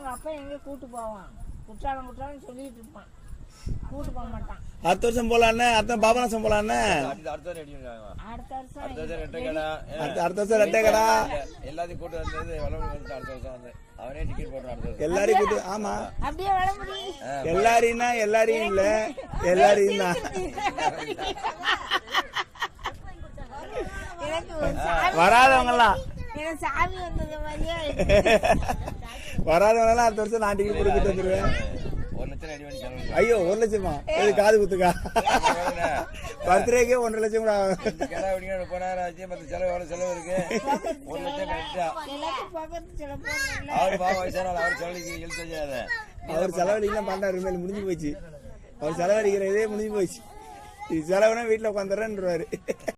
அவங்க அப்பா எங்க கூட்டு போவான், குற்றாலம் சொல்லிட்டு இருப்பான், கூட்டு போக மாட்டான். அடுத்த வருஷம் போலான்னு, அடுத்த பாபநாசம் போலான்னு. அடுத்த வருஷம் ரெட்டை கடா எல்லாத்தையும் கூட்டு வந்தது வளமுடி. அடுத்த வருஷம் வந்து அவனே டிக்கெட் போடுறான். எல்லாரையும் கூட்டு. ஆமா, அப்படியே வளமுடி எல்லாரையும் எல்லாரையும் இல்ல, எல்லாரையும் தான். வராதவங்க எல்லாம் சாமி வந்தது மாதிரியே வராதவங்க எல்லாம் அடுத்த வருஷம் நான் டிக்கெட் கொடுத்துட்டு வந்துருவேன். 1 லட்சம் ரெடி பண்ணி செலவு. ஐயோ 1 லட்சமா? இது காது குத்துக்கா? பர்த்டேக்கே 1.5 லட்சம் கூட ஆகும். கடை அப்படிங்க 30,000 ஆச்சு. மற்ற செலவு எவ்வளவு செலவு இருக்கு? 1 லட்சம் கரெக்டா. அவர் பாவம் வயசானால அவர் செலவழிக்க இழுத்து வச்சாத. அவர் செலவழிக்கலாம் 12,000 முடிஞ்சு போச்சு. அவர் செலவழிக்கிற இதே முடிஞ்சு போச்சு. இது செலவுனா வீட்டுல உட்காந்துறேன்றாரு.